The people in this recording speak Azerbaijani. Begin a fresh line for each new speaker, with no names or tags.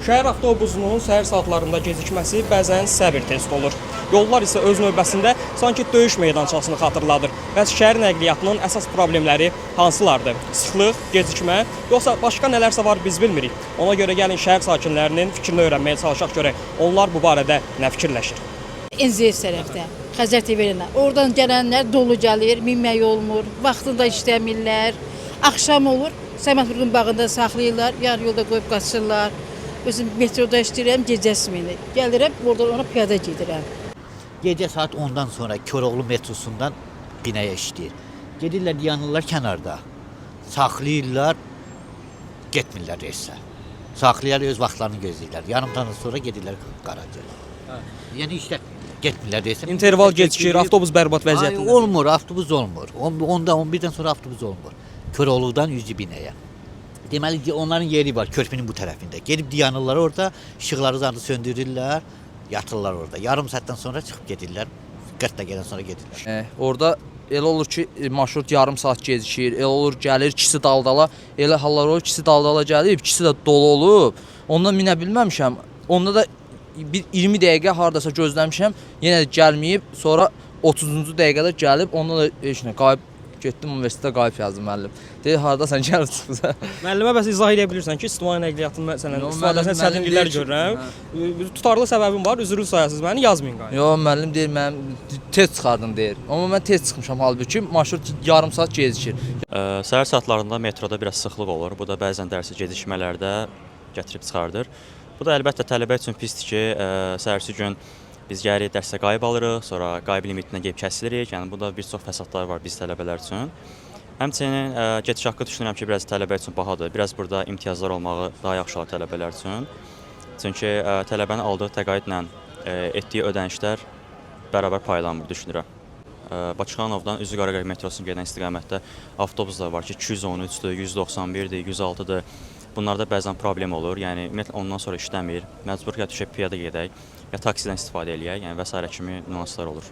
Şəhər avtobusunun səhər saatlarında gecikməsi bəzən səbir testi olur. Yollar isə öz növbəsində sanki döyüş meydançasını xatırladır. Bəs şəhər nəqliyyatının əsas problemləri hansılardır? Sıxlıq, gecikmə, yoxsa başqa nələrsə var biz bilmirik. Ona görə gəlin şəhər sakinlərinin fikrini öyrənməyə çalışaq görək. Onlar bu barədə nə fikirləşir?
NZS tərəfdə, Xəzər TV-lə. Oradan gələnlər dolu gəlir, minmək olmur, vaxtında işləmirlər. Axşam olur, Səməd bağında saxlayırlar, yarı yolda qoyub qaçırlar. Özüm metroda işləyirəm, gecə sminə. Gəlirəm, oradan ona piyada gedirəm.
Gecə saat 10-dan sonra Koroğlu metrosundan binaya işləyir. Gedirlər, yanırlar kənarda. Saxlayırlar, getmirlər reysə. Saxlayarlar, öz vaxtlarını gözləyirlər. Yarımdan sonra gedirlər Qaracaya. Yəni işlətmirlər, getmirlər reysə.
İnterval gecikir, avtobus bərbad vəziyyətində.
Olmur, avtobus olmur. 10-11-dən sonra avtobus olmur. Koroğludan Yüzü binaya. Deməli ki, onların yeri var körpünün bu tərəfində. Gedib dayanırlar orada, işıqları zandı söndürürlər, yatırlar orada. Yarım saatdan sonra çıxıb gedirlər, 40 dəqiqədən sonra gedirlər.
Orada elə olur ki, marşrut yarım saat gecikir, elə olur gəlir, ikisi daldala, elə hallar olur, ikisi daldala gəlib, ikisi də dolu olub. Ondan minə bilməmişəm. Onda da bir 20 dəqiqə hardasa gözləmişəm, yenə də gəlməyib, sonra 30-cu dəqiqədə gəlib, onda da heç nə qayıb getdim universitetdə qayıb yazdım müəllim. Deyir, hardasan gəlib çıxsa.
Müəllimə bəs izah edə bilirsən ki, ictimai nəqliyyatın məsələn istifadəsində çətinliklər görürəm. Tutarlı səbəbim var, üzrlü sayasınız məni yazmayın qayıb.
Yox, müəllim deyir, mən tez çıxardım deyir. Amma mən tez çıxmışam halbuki marşrut yarım saat gecikir.
Səhər saatlarında metroda biraz sıxlıq olur. Bu da bəzən dərsi gecikmələrdə gətirib çıxardır. Bu da əlbəttə tələbə üçün pisdir ki, səhərsi gün biz gəlirik dərsə qayıb alırıq, sonra qayıb limitinə gəlib kəsilirik. Yəni bu da bir çox fəsadlar var biz tələbələr üçün. Həmçinin gediş haqqı düşünürəm ki, biraz tələbə üçün bahadır. Biraz burada imtiyazlar olmağı daha yaxşı olar tələbələr üçün. Çünki tələbənin aldığı təqaüdlə etdiyi ödənişlər bərabər paylanmır düşünürəm. Bakıxanovdan Üzü Qaraqaya metrosuna gedən istiqamətdə avtobuslar var ki, 213-dür, 191-dir, 106-dır. Bunlarda bəzən problem olur. Yəni ümumiyyətlə ondan sonra işləmir. Məcbur ya düşək piyada gedək, ya taksidən istifadə eləyək, yəni və sairə kimi nüanslar olur.